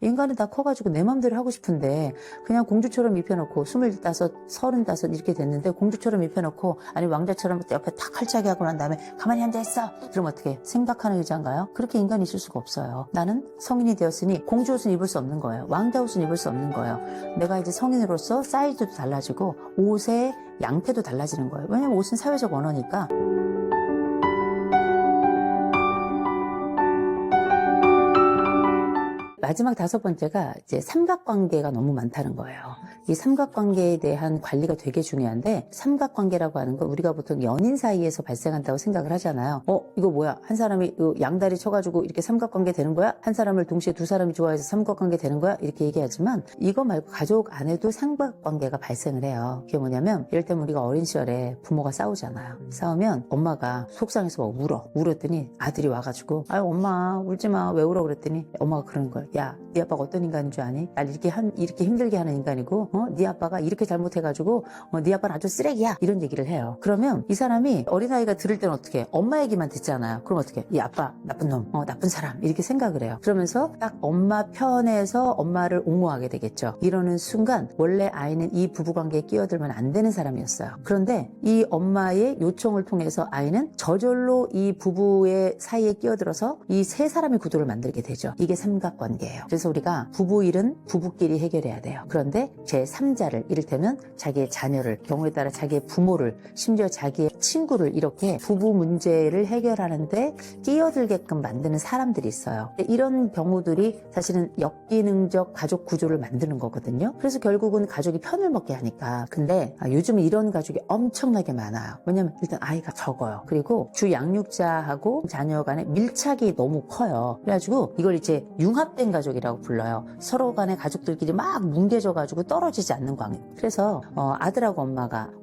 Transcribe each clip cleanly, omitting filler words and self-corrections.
인간은 다 커가지고 내 맘대로 하고 싶은데 그냥 공주처럼 입혀놓고 25, 35 이렇게 됐는데 공주처럼 입혀놓고 아니 왕자처럼 옆에 탁 칼차게 하고 난 다음에 가만히 앉아있어. 그럼 어떻게 생각하는 의자인가요? 그렇게 인간이 있을 수가 없어요. 나는 성인이 되었으니 공주 옷은 입을 수 없는 거예요. 왕자 옷은 입을 수 없는 거예요. 내가 이제 성인으로서 사이즈도 달라지고 옷의 양태도 달라지는 거예요. 왜냐면 옷은 사회적 언어니까. 마지막 5번째가 이제 삼각관계가 너무 많다는 거예요. 이 삼각관계에 대한 관리가 되게 중요한데, 삼각관계라고 하는 건 우리가 보통 연인 사이에서 발생한다고 생각을 하잖아요. 이거 뭐야? 한 사람이 양다리 쳐가지고 이렇게 삼각관계 되는 거야? 한 사람을 동시에 두 사람이 좋아해서 삼각관계 되는 거야? 이렇게 얘기하지만 이거 말고 가족 안에도 삼각관계가 발생을 해요. 그게 뭐냐면 이를테면 우리가 어린 시절에 부모가 싸우잖아요. 싸우면 엄마가 속상해서 막 울었더니 아들이 와가지고 아유 엄마 울지마 왜 울어 그랬더니 엄마가 그러는 거예요. 야, 네 아빠가 어떤 인간인 줄 아니? 날 이렇게 힘들게 하는 인간이고, 네 아빠가 이렇게 잘못해가지고, 네 아빠는 아주 쓰레기야. 이런 얘기를 해요. 그러면 이 사람이 어린아이가 들을 때는 어떻게 해? 엄마 얘기만 듣잖아요. 그럼 어떻게 해? 이 아빠, 나쁜 놈, 나쁜 사람. 이렇게 생각을 해요. 그러면서 딱 엄마 편에서 엄마를 옹호하게 되겠죠. 이러는 순간, 원래 아이는 이 부부관계에 끼어들면 안 되는 사람이었어요. 그런데 이 엄마의 요청을 통해서 아이는 저절로 이 부부의 사이에 끼어들어서 이 세 사람의 구도를 만들게 되죠. 이게 삼각관계. 그래서 우리가 부부 일은 부부끼리 해결해야 돼요. 그런데 제3자를 이를테면 자기의 자녀를, 경우에 따라 자기의 부모를, 심지어 자기의 친구를 이렇게 부부 문제를 해결하는데 끼어들게끔 만드는 사람들이 있어요. 이런 경우들이 사실은 역기능적 가족 구조를 만드는 거거든요. 그래서 결국은 가족이 편을 먹게 하니까. 근데 요즘 이런 가족이 엄청나게 많아요. 왜냐면 일단 아이가 적어요. 그리고 주 양육자하고 자녀 간의 밀착이 너무 커요. 그래가지고 이걸 이제 융합된 가족이라고 불러요. 서로 간의 가족들끼리 막 뭉개져가지고 떨어지지 않는 관계. 그래서 아들하고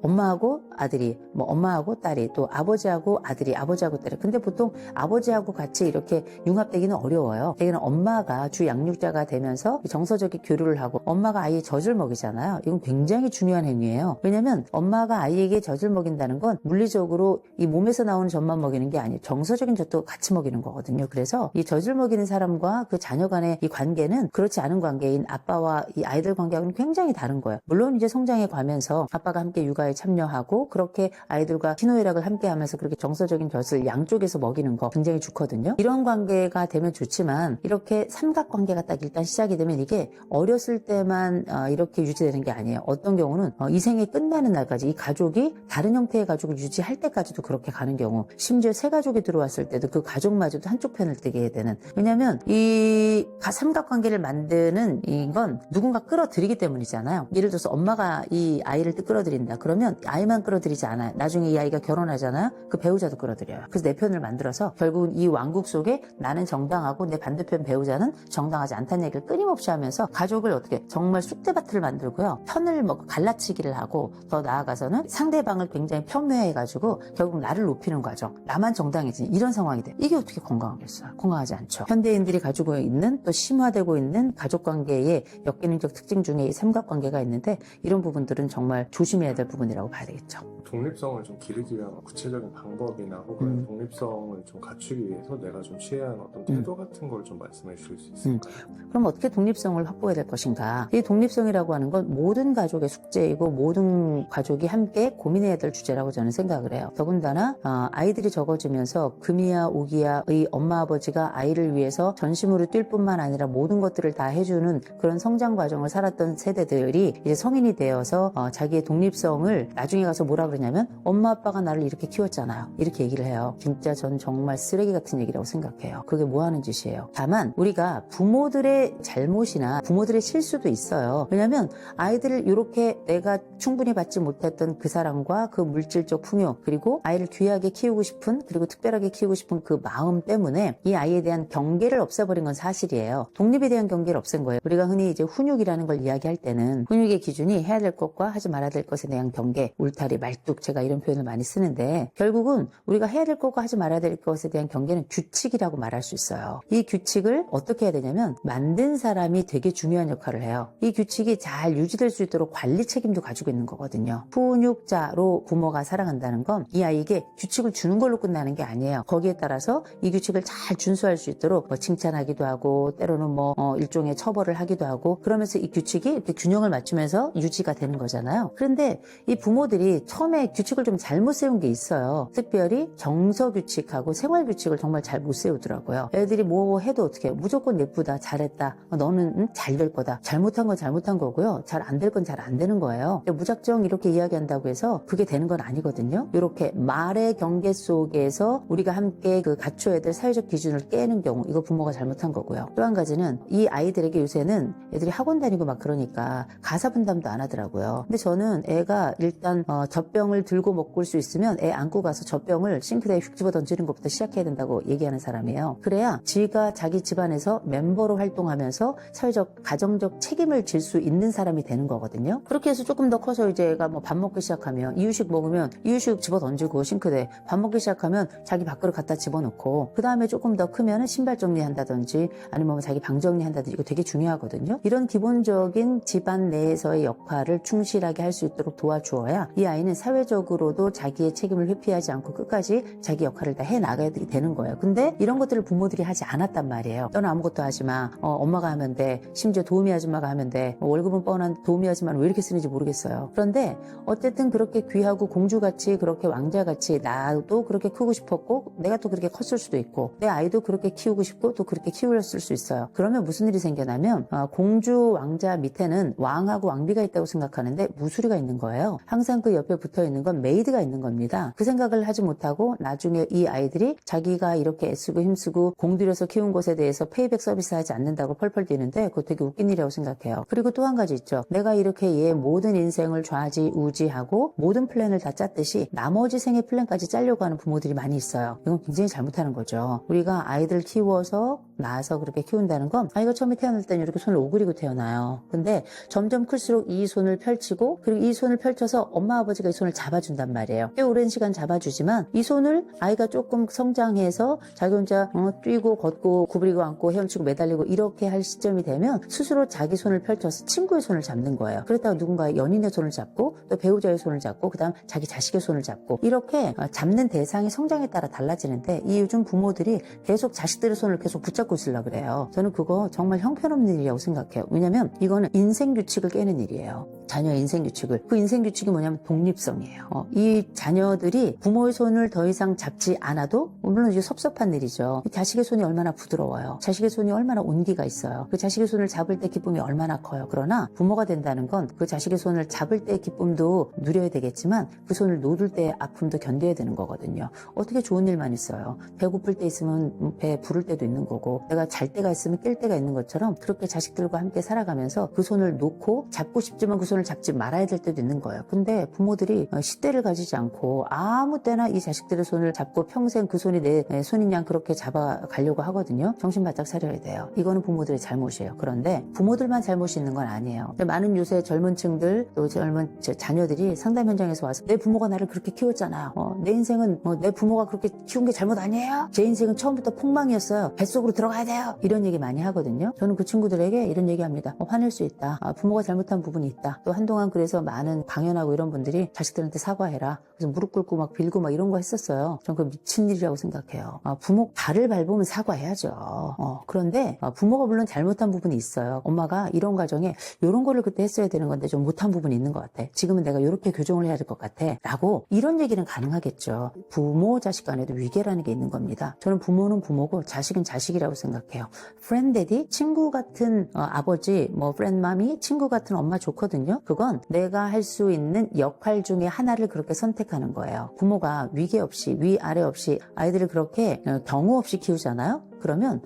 엄마하고 아들이, 엄마하고 딸이, 또 아버지하고 아들이, 아버지하고 딸이. 근데 보통 아버지하고 같이 이렇게 융합되기는 어려워요. 대개는 엄마가 주 양육자가 되면서 정서적인 교류를 하고 엄마가 아이의 젖을 먹이잖아요. 이건 굉장히 중요한 행위예요. 왜냐면 엄마가 아이에게 젖을 먹인다는 건 물리적으로 이 몸에서 나오는 젖만 먹이는 게 아니에요. 정서적인 젖도 같이 먹이는 거거든요. 그래서 이 젖을 먹이는 사람과 그 자녀 간의 이 관계는 그렇지 않은 관계인 아빠와 이 아이들 관계하고는 굉장히 다른 거예요. 물론 이제 성장해 가면서 아빠가 함께 육아에 참여하고 그렇게 아이들과 희노애락을 함께 하면서 그렇게 정서적인 젖을 양쪽에서 먹이는 거 굉장히 좋거든요. 이런 관계가 되면 좋지만 이렇게 삼각관계가 딱 일단 시작이 되면 이게 어렸을 때만 이렇게 유지되는 게 아니에요. 어떤 경우는 이 생이 끝나는 날까지 이 가족이 다른 형태의 가족을 유지할 때까지도 그렇게 가는 경우, 심지어 새 가족이 들어왔을 때도 그 가족마저도 한쪽 편을 뜨게 되는. 왜냐면 이 삼각관계를 만드는 이건 누군가 끌어들이기 때문이잖아요. 예를 들어서 엄마가 이 아이를 끌어들인다. 그러면 아이만 끌어들이지 않아요. 나중에 이 아이가 결혼하잖아요. 그 배우자도 끌어들여요. 그래서 내 편을 만들어서 결국은 이 왕국 속에 나는 정당하고 내 반대편 배우자는 정당하지 않다는 얘기를 끊임없이 하면서 가족을 어떻게 정말 쑥대밭을 만들고요. 편을 갈라치기를 하고 더 나아가서는 상대방을 굉장히 폄훼해가지고 결국 나를 높이는 과정. 나만 정당해지는 이런 상황이 돼. 이게 어떻게 건강하겠어요? 건강하지 않죠. 현대인들이 가지고 있는 또 심화되고 있는 가족관계의 역기능적 특징 중에 이 삼각관계가 있는데 이런 부분들은 정말 조심해야 될 부분이라고 봐야 되겠죠. 독립성을 좀 기르기 위한 구체적인 방법이나 혹은 독립성을 좀 갖추기 위해서 내가 좀 취해야 하는 어떤 태도 같은 걸 좀 말씀해 주실 수 있을까요? 그럼 어떻게 독립성을 확보해야 될 것인가? 이 독립성이라고 하는 건 모든 가족의 숙제이고 모든 가족이 함께 고민해야 될 주제라고 저는 생각을 해요. 더군다나 아이들이 적어지면서 금이야 오기야의 엄마 아버지가 아이를 위해서 전심으로 뛸 뿐만 아니라 모든 것들을 다 해주는 그런 성장 과정을 살았던 세대들이 이제 성인이 되어서 자기의 독립성을 나중에 가서 뭐라 그러냐면 엄마 아빠가 나를 이렇게 키웠잖아요. 이렇게 얘기를 해요. 진짜 전 정말 쓰레기 같은 얘기라고 생각해요. 그게 뭐 하는 짓이에요. 다만 우리가 부모들의 잘못이나 부모들의 실수도 있어요. 왜냐하면 아이들을 이렇게 내가 충분히 받지 못했던 그 사랑과 그 물질적 풍요, 그리고 아이를 귀하게 키우고 싶은, 그리고 특별하게 키우고 싶은 그 마음 때문에 이 아이에 대한 경계를 없애버린 건 사실이에요. 독립에 대한 경계를 없앤 거예요. 우리가 흔히 이제 훈육이라는 걸 이야기할 때는 훈육의 기준이 해야 될 것과 하지 말아야 될 것에 대한 경계, 울타리, 말뚝, 제가 이런 표현을 많이 쓰는데 결국은 우리가 해야 될 것과 하지 말아야 될 것에 대한 경계는 규칙이라고 말할 수 있어요. 이 규칙을 어떻게 해야 되냐면 만든 사람이 되게 중요한 역할을 해요. 이 규칙이 잘 유지될 수 있도록 관리 책임도 가지고 있는 거거든요. 훈육자로 부모가 사랑한다는 건 이 아이에게 규칙을 주는 걸로 끝나는 게 아니에요. 거기에 따라서 이 규칙을 잘 준수할 수 있도록 칭찬하기도 하고 때로는 뭐 일종의 처벌을 하기도 하고 그러면서 이 규칙이 이렇게 균형을 맞추면서 유지가 되는 거잖아요. 그런데 이 부모들이 처음에 규칙을 좀 잘못 세운 게 있어요. 특별히 정서 규칙하고 생활 규칙을 정말 잘 못 세우더라고요. 애들이 뭐 해도 어떻게 무조건 예쁘다, 잘했다, 너는 잘 될 거다. 잘못한 건 잘못한 거고요. 잘 안 될 건 잘 안 되는 거예요. 무작정 이렇게 이야기한다고 해서 그게 되는 건 아니거든요. 이렇게 말의 경계 속에서 우리가 함께 그 갖춰야 될 사회적 기준을 깨는 경우, 이거 부모가 잘못한 거고요. 또 한 가지는 이 아이들에게 요새는 애들이 학원 다니고 막 그러니까 가사 분담도 안 하더라고요. 근데 저는 애가 일단 젖병을 들고 먹을 수 있으면 애 안고 가서 젖병을 싱크대에 휙 집어 던지는 것부터 시작해야 된다고 얘기하는 사람이에요. 그래야 지가 자기 집안에서 멤버로 활동하면서 사회적 가정적 책임을 질 수 있는 사람이 되는 거거든요. 그렇게 해서 조금 더 커서 이제 애가 뭐 밥 먹기 시작하면 이유식 먹으면 이유식 집어 던지고 싱크대에, 밥 먹기 시작하면 자기 밥그릇 갖다 집어넣고, 그 다음에 조금 더 크면은 신발 정리한다든지 아니면 뭐 자기 방 정리한다든지, 이거 되게 중요하거든요. 이런 기본적인 집안 내에서의 역할을 충실하게 할 수 있도록 도와주어야 이 아이는 사회적으로도 자기의 책임을 회피하지 않고 끝까지 자기 역할을 다 해나가야 되는 거예요. 근데 이런 것들을 부모들이 하지 않았단 말이에요. 너는 아무것도 하지 마. 엄마가 하면 돼. 심지어 도우미 아줌마가 하면 돼. 월급은 뻔한 도우미 아줌마는 왜 이렇게 쓰는지 모르겠어요. 그런데 어쨌든 그렇게 귀하고 공주같이, 그렇게 왕자같이 나도 그렇게 크고 싶었고 내가 또 그렇게 컸을 수도 있고 내 아이도 그렇게 키우고 싶고 또 그렇게 키우렸을 수 있어요. 그러면 무슨 일이 생겨나면 공주 왕자 밑에는 왕하고 왕비가 있다고 생각하는데 무수리가 있는 거예요. 항상 그 옆에 붙어 있는 건 메이드가 있는 겁니다. 그 생각을 하지 못하고 나중에 이 아이들이 자기가 이렇게 애쓰고 힘쓰고 공들여서 키운 것에 대해서 페이백 서비스하지 않는다고 펄펄 뛰는데 그거 되게 웃긴 일이라고 생각해요. 그리고 또 한 가지 있죠. 내가 이렇게 얘 모든 인생을 좌지우지하고 모든 플랜을 다 짰듯이 나머지 생의 플랜까지 짜려고 하는 부모들이 많이 있어요. 이건 굉장히 잘못하는 거죠. 우리가 아이들 키워서 낳아서 그렇게 키운다는 건, 아이가 처음에 태어날 때는 이렇게 손을 오그리고 태어나요. 근데 점점 클수록 이 손을 펼치고, 그리고 이 손을 펼쳐서 엄마 아버지가 이 손을 잡아준단 말이에요. 꽤 오랜 시간 잡아주지만 이 손을 아이가 조금 성장해서 자기 혼자 뛰고 걷고 구부리고 앉고 헤엄치고 매달리고 이렇게 할 시점이 되면 스스로 자기 손을 펼쳐서 친구의 손을 잡는 거예요. 그랬다가 누군가의 연인의 손을 잡고 또 배우자의 손을 잡고 그다음 자기 자식의 손을 잡고, 이렇게 잡는 대상이 성장에 따라 달라지는데 이 요즘 부모들이 계속 자식들의 손을 계속 붙잡고 있으려고 그래요. 저는 그거 정말 형편없는 일이라고 생각해요. 왜냐면 이거는 인생 규칙을 깨는 일이에요. 자녀의 인생 규칙을. 그 인생 규칙이 뭐냐면 독립성이에요. 이 자녀들이 부모의 손을 더 이상 잡지 않아도, 물론 이게 섭섭한 일이죠. 자식의 손이 얼마나 부드러워요. 자식의 손이 얼마나 온기가 있어요. 그 자식의 손을 잡을 때 기쁨이 얼마나 커요. 그러나 부모가 된다는 건 그 자식의 손을 잡을 때의 기쁨도 누려야 되겠지만 그 손을 놓을 때의 아픔도 견뎌야 되는 거거든요. 어떻게 좋은 일만 있어요. 배고플 때 있으면 배 부를 때도 있는 거고, 내가 잘 때가 있으면 깰 때가 있는 것처럼 그렇게 자식들과 함께 살아가면서 그 손을 놓고 잡고 싶지만 그 손을 잡지 말아야 될 때도 있는 거예요. 근데 부모들이 시대를 가지지 않고 아무 때나 이 자식들의 손을 잡고 평생 그 손이 내 손인 양 그렇게 잡아가려고 하거든요. 정신 바짝 차려야 돼요. 이거는 부모들의 잘못이에요. 그런데 부모들만 잘못이 있는 건 아니에요. 많은 요새 젊은 층들, 또 젊은 자녀들이 상담 현장에서 와서 내 부모가 나를 그렇게 키웠잖아요. 내 인생은 내 부모가 그렇게 키운 게 잘못 아니에요? 제 인생은 처음부터 폭망이었어요. 뱃속으로 들어가야 돼요. 이런 얘기 많이 하거든요. 저는 그 친구들에게 이런 얘기합니다. 화낼 수 있다. 부모가 잘못한 부분이 있다. 또 한동안 그래서 많은 강연하고 이런 분들이 자식들한테 사과해라. 그래서 무릎 꿇고 막 빌고 막 이런 거 했었어요. 전 그거 미친 일이라고 생각해요. 부모 발을 밟으면 사과해야죠. 그런데 부모가 물론 잘못한 부분이 있어요. 엄마가 이런 과정에 이런 거를 그때 했어야 되는 건데 좀 못한 부분이 있는 것 같아. 지금은 내가 이렇게 교정을 해야 될 것 같아. 라고 이런 얘기는 가능하겠죠. 부모 자식 간에도 위계라는 게 있는 겁니다. 저는 부모는 부모고 자식은 자식이라고 생각해요. 프렌드 데디, 친구 같은 아버지, 프렌드 맘이, 친구 같은 엄마 좋거든요. 그건 내가 할 수 있는 역할 중에 하나를 그렇게 선택하는 거예요. 부모가 위계 없이, 위아래 없이 아이들을 그렇게 경우 없이 키우잖아요. 그러면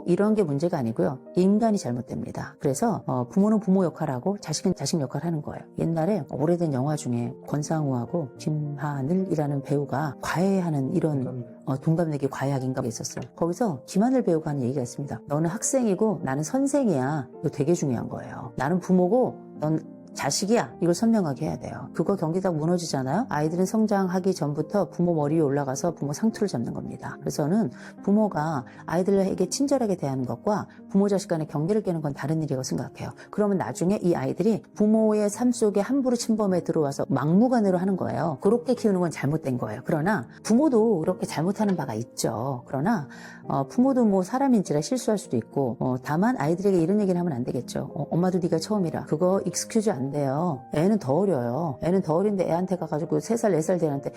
이런 게 문제가 아니고요. 인간이 잘못됩니다. 그래서 부모는 부모 역할하고 자식은 자식 역할 하는 거예요. 옛날에 오래된 영화 중에 권상우하고 김하늘이라는 배우가 과외하는 이런 동갑내기 과외학인가 있었어요. 거기서 김하늘 배우가 하는 얘기가 있습니다. 너는 학생이고 나는 선생이야. 이거 되게 중요한 거예요. 나는 부모고 넌 자식이야. 이걸 선명하게 해야 돼요. 그거 경기 딱 무너지잖아요. 아이들은 성장하기 전부터 부모 머리 위에 올라가서 부모 상투를 잡는 겁니다. 그래서는 부모가 아이들에게 친절하게 대하는 것과 부모 자식 간의 경계를 깨는 건 다른 일이라고 생각해요. 그러면 나중에 이 아이들이 부모의 삶 속에 함부로 침범해 들어와서 막무가내로 하는 거예요. 그렇게 키우는 건 잘못된 거예요. 그러나 부모도 그렇게 잘못하는 바가 있죠. 그러나 부모도 뭐 사람인지라 실수할 수도 있고 다만 아이들에게 이런 얘기를 하면 안 되겠죠. 엄마도 네가 처음이라. 그거 익스큐즈 안 돼요. 애는 더 어려요. 애는 더 어린데 애한테 가가지고 3살 4살 되는데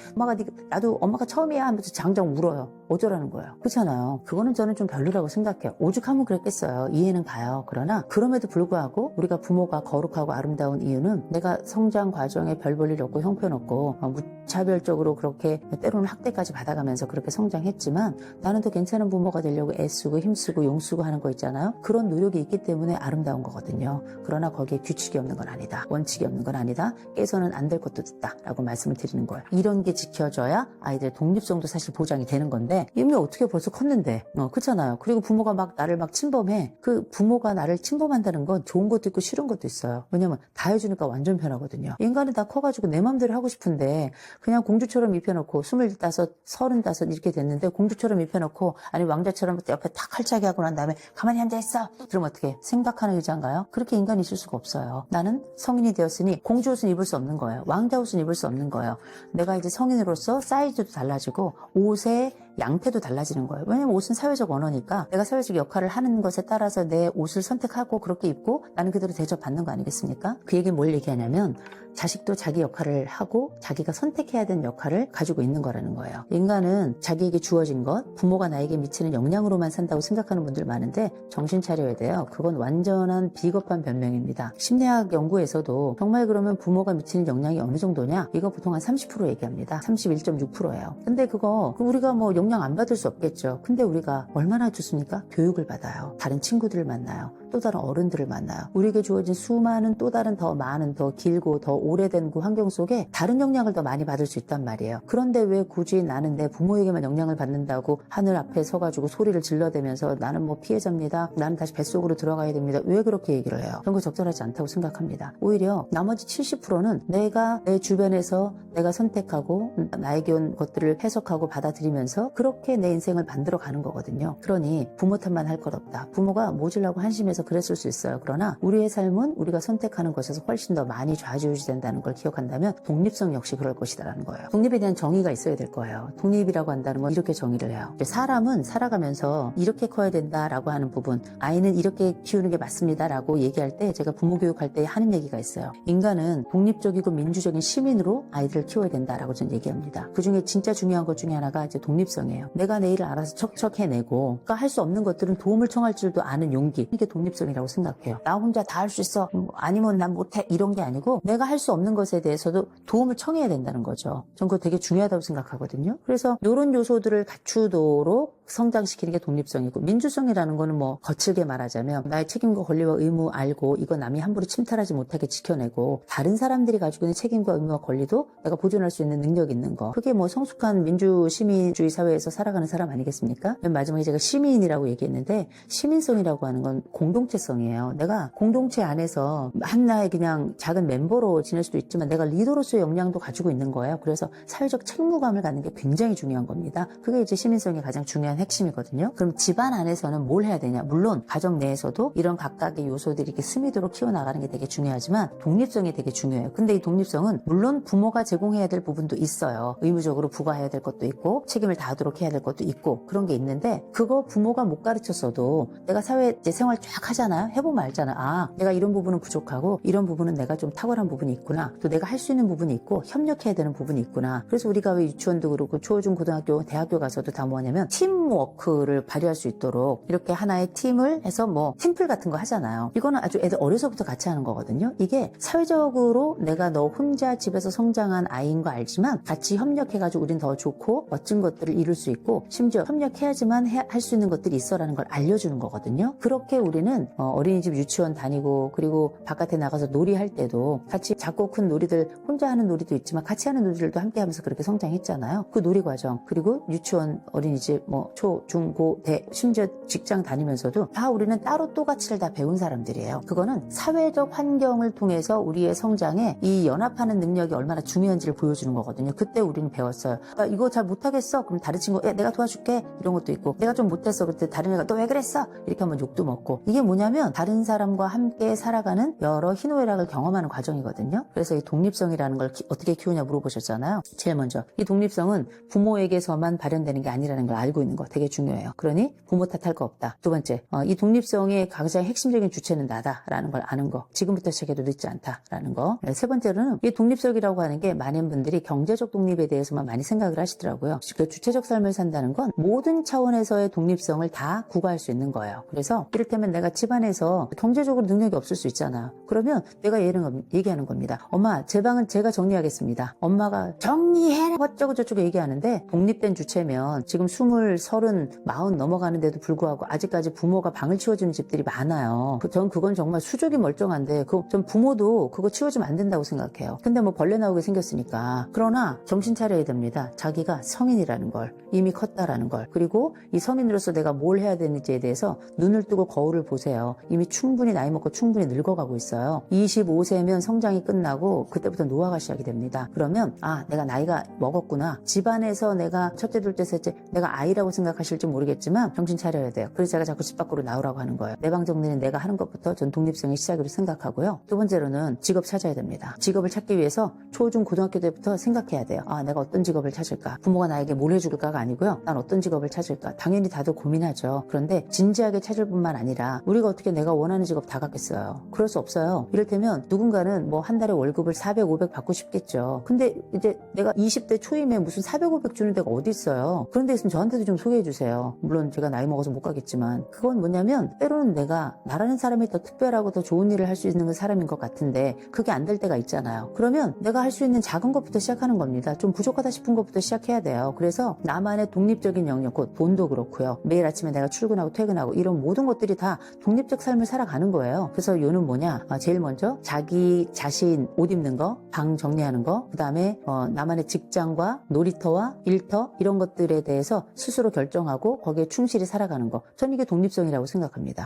나도 엄마가 처음이야 하면서 장장 울어요. 어쩌라는 거예요. 그렇잖아요. 그거는 저는 좀 별로라고 생각해요. 오죽하면 그랬겠어요. 이해는 가요. 그러나 그럼에도 불구하고 우리가 부모가 거룩하고 아름다운 이유는 내가 성장 과정에 별 볼 일 없고 형편없고 무차별적으로 그렇게 때로는 학대까지 받아가면서 그렇게 성장했지만 나는 더 괜찮은 부모가 되려고 애쓰고 힘쓰고 용쓰고 하는 거 있잖아요. 그런 노력이 있기 때문에 아름다운 거거든요. 그러나 거기에 규칙이 없는 건 아니다. 원칙이 없는 건 아니다. 깨서는 안 될 것도 있다 라고 말씀을 드리는 거예요. 이런 게 지켜져야 아이들의 독립성도 사실 보장이 되는 건데 이미 어떻게 벌써 컸는데 그렇잖아요. 그리고 부모가 나를 침범해. 그 부모가 나를 침범한다는 건 좋은 것도 있고 싫은 것도 있어요. 왜냐면 다 해주니까 완전 편하거든요. 인간은 다 커가지고 내 맘대로 하고 싶은데 그냥 공주처럼 입혀놓고 25, 35 이렇게 됐는데 공주처럼 입혀놓고 아니 왕자처럼 옆에 탁 칼차게 하고 난 다음에 가만히 앉아있어. 그럼 어떻게 생각하는 의자인가요? 그렇게 인간이 있을 수가 없어요. 나는 성인이 되었으니 공주 옷은 입을 수 없는 거예요. 왕자 옷은 입을 수 없는 거예요. 내가 이제 성인으로서 사이즈도 달라지고 옷의 양태도 달라지는 거예요. 왜냐면 옷은 사회적 언어니까 내가 사회적 역할을 하는 것에 따라서 내 옷을 선택하고 그렇게 입고 나는 그대로 대접받는 거 아니겠습니까? 그 얘기는 뭘 얘기하냐면 자식도 자기 역할을 하고 자기가 선택해야 되는 역할을 가지고 있는 거라는 거예요. 인간은 자기에게 주어진 것, 부모가 나에게 미치는 영향으로만 산다고 생각하는 분들 많은데 정신 차려야 돼요. 그건 완전한 비겁한 변명입니다. 심리학 연구에서도 정말 그러면 부모가 미치는 영향이 어느 정도냐? 이거 보통 한 30% 얘기합니다. 31.6%예요. 근데 그거 우리가 뭐 영향 안 받을 수 없겠죠. 근데 우리가 얼마나 좋습니까? 교육을 받아요. 다른 친구들을 만나요. 또 다른 어른들을 만나요. 우리에게 주어진 수많은 또 다른 더 많은 더 길고 더 오래된 그 환경 속에 다른 영향을 더 많이 받을 수 있단 말이에요. 그런데 왜 굳이 나는 내 부모에게만 영향을 받는다고 하늘 앞에 서가지고 소리를 질러대면서 나는 뭐 피해자입니다. 나는 다시 뱃속으로 들어가야 됩니다. 왜 그렇게 얘기를 해요? 그런 거 적절하지 않다고 생각합니다. 오히려 나머지 70%는 내가 내 주변에서 내가 선택하고 나에게 온 것들을 해석하고 받아들이면서 그렇게 내 인생을 만들어가는 거거든요. 그러니 부모 탓만 할 것 없다. 부모가 모질라고 한심해서 그랬을 수 있어요. 그러나 우리의 삶은 우리가 선택하는 것에서 훨씬 더 많이 좌지우지 된다는 걸 기억한다면 독립성 역시 그럴 것이다라는 거예요. 독립에 대한 정의가 있어야 될 거예요. 독립이라고 한다는 건 이렇게 정의를 해요. 사람은 살아가면서 이렇게 커야 된다라고 하는 부분, 아이는 이렇게 키우는 게 맞습니다라고 얘기할 때 제가 부모 교육할 때 하는 얘기가 있어요. 인간은 독립적이고 민주적인 시민으로 아이들을 키워야 된다라고 저는 얘기합니다. 그중에 진짜 중요한 것 중에 하나가 이제 독립성이에요. 내가 내 일을 알아서 척척 해내고 그러니까 할 수 없는 것들은 도움을 청할 줄도 아는 용기, 이게 독립성이라고 생각해요. 나 혼자 다 할 수 있어, 아니면 난 못해, 이런 게 아니고 내가 할 수 없는 것에 대해서도 도움을 청해야 된다는 거죠. 전 그거 되게 중요하다고 생각하거든요. 그래서 이런 요소들을 갖추도록 성장시키는 게 독립성이고, 민주성이라는 거는 뭐 거칠게 말하자면 나의 책임과 권리와 의무 알고 이거 남이 함부로 침탈하지 못하게 지켜내고 다른 사람들이 가지고 있는 책임과 의무와 권리도 내가 보존할 수 있는 능력이 있는 거, 그게 뭐 성숙한 민주 시민주의 사회에서 살아가는 사람 아니겠습니까? 맨 마지막에 제가 시민이라고 얘기했는데 시민성이라고 하는 건 공동체성이에요. 내가 공동체 안에서 하나의 그냥 작은 멤버로 지낼 수도 있지만 내가 리더로서의 역량도 가지고 있는 거예요. 그래서 사회적 책무감을 갖는 게 굉장히 중요한 겁니다. 그게 이제 시민성의 가장 중요한 핵심이거든요. 그럼 집안 안에서는 뭘 해야 되냐? 물론 가정 내에서도 이런 각각의 요소들이 이렇게 스미도록 키워나가는 게 되게 중요하지만 독립성이 되게 중요해요. 근데 이 독립성은 물론 부모가 제공해야 될 부분도 있어요. 의무적으로 부과해야 될 것도 있고 책임을 다하도록 해야 될 것도 있고 그런 게 있는데, 그거 부모가 못 가르쳤어도 내가 사회 이제 생활 쫙 하잖아요. 해보면 알잖아. 아, 내가 이런 부분은 부족하고 이런 부분은 내가 좀 탁월한 부분이 있구나. 또 내가 할 수 있는 부분이 있고 협력해야 되는 부분이 있구나. 그래서 우리가 왜 유치원도 그렇고 초중 고등학교 대학교 가서도 다 뭐냐면 팀워크를 발휘할 수 있도록 이렇게 하나의 팀을 해서 뭐 팀플 같은 거 하잖아요. 이거는 아주 애들 어려서부터 같이 하는 거거든요. 이게 사회적으로 내가 너 혼자 집에서 성장한 아이인 거 알지만 같이 협력해가지고 우린 더 좋고 멋진 것들을 이룰 수 있고 심지어 협력해야지만 할 수 있는 것들이 있어라는 걸 알려주는 거거든요. 그렇게 우리는 어린이집 유치원 다니고 그리고 바깥에 나가서 놀이할 때도 같이 작고 큰 놀이들 혼자 하는 놀이도 있지만 같이 하는 놀이들도 함께 하면서 그렇게 성장했잖아요. 그 놀이 과정, 그리고 유치원, 어린이집, 뭐 초, 중, 고, 대, 심지어 직장 다니면서도 다 우리는 따로 또가치를 다 배운 사람들이에요. 그거는 사회적 환경을 통해서 우리의 성장에 이 연합하는 능력이 얼마나 중요한지를 보여주는 거거든요. 그때 우리는 배웠어요. 이거 잘 못하겠어? 그럼 다른 친구, 야, 내가 도와줄게. 이런 것도 있고, 내가 좀 못했어. 그때 다른 애가 너 왜 그랬어? 이렇게 하면 욕도 먹고. 이게 뭐냐면 다른 사람과 함께 살아가는 여러 희노애락을 경험하는 과정이거든요. 그래서 이 독립성이라는 걸 어떻게 키우냐 물어보셨잖아요. 제일 먼저 이 독립성은 부모에게서만 발현되는 게 아니라는 걸 알고 있는 거 되게 중요해요. 그러니 부모 탓할 거 없다. 두 번째, 이 독립성의 가장 핵심적인 주체는 나다라는 걸 아는 거. 지금부터 시작해도 늦지 않다라는 거. 세 번째로는 이 독립성이라고 하는 게 많은 분들이 경제적 독립에 대해서만 많이 생각을 하시더라고요. 그 주체적 삶을 산다는 건 모든 차원에서의 독립성을 다 구가할 수 있는 거예요. 그래서 이를테면 내가 집안에서 경제적으로 능력이 없을 수 있잖아. 그러면 내가 얘기하는 겁니다. 엄마, 제 방은 제가 정리하겠습니다. 엄마가 정리해라 어쩌고 저쩌고 얘기하는데 독립된 주체면 지금 20, 30, 40 넘어가는데도 불구하고 아직까지 부모가 방을 치워주는 집들이 많아요. 전 그건 정말 수족이 멀쩡한데 전 부모도 그거 치워주면 안 된다고 생각해요. 근데 뭐 벌레 나오게 생겼으니까. 그러나 정신 차려야 됩니다. 자기가 성인이라는 걸, 이미 컸다라는 걸, 그리고 이 성인으로서 내가 뭘 해야 되는지에 대해서 눈을 뜨고 거울을 보세요. 이미 충분히 나이 먹고 충분히 늙어가고 있어요. 25세면 성장이 끝나고 그때부터 노화가 시작이 됩니다. 그러면 내가 나이가 먹었구나. 집안에서 내가 첫째, 둘째, 셋째 내가 아이라고 생각하실지 모르겠지만 정신 차려야 돼요. 그래서 제가 자꾸 집 밖으로 나오라고 하는 거예요. 내 방 정리는 내가 하는 것부터 전 독립성의 시작으로 생각하고요. 두 번째로는 직업 찾아야 됩니다. 직업을 찾기 위해서 초, 중, 고등학교 때부터 생각해야 돼요. 내가 어떤 직업을 찾을까? 부모가 나에게 뭘 해줄까가 아니고요. 난 어떤 직업을 찾을까? 당연히 다들 고민하죠. 그런데 진지하게 찾을 뿐만 아니라 우리가 어떻게 내가 원하는 직업 다 갖겠어요? 그럴 수 없어요. 이를테면 누군가는 뭐 한 달에 월급을 400, 500 받고 싶겠죠. 근데 이제 내가 20대 초임에 무슨 400, 500 주는 데가 어디 있어요? 그런 데 있으면 저한테도 좀 소개해 주세요. 물론 제가 나이 먹어서 못 가겠지만 그건 뭐냐면 때로는 내가 나라는 사람이 더 특별하고 더 좋은 일을 할 수 있는 사람인 것 같은데 그게 안 될 때가 있잖아요. 그러면 내가 할 수 있는 작은 것부터 시작하는 겁니다. 좀 부족하다 싶은 것부터 시작해야 돼요. 그래서 나만의 독립적인 영역, 곧 돈도 그렇고요. 매일 아침에 내가 출근하고 퇴근하고 이런 모든 것들이 다 독립적 삶을 살아가는 거예요. 그래서 요는 뭐냐? 제일 먼저 자기 자신 옷 입는 거, 방 정리하는 거, 그 다음에 나만의 직장과 놀이터와 일터 이런 것들에 대해서 스스로 결정하고 거기에 충실히 살아가는 거. 전 이게 독립성이라고 생각합니다.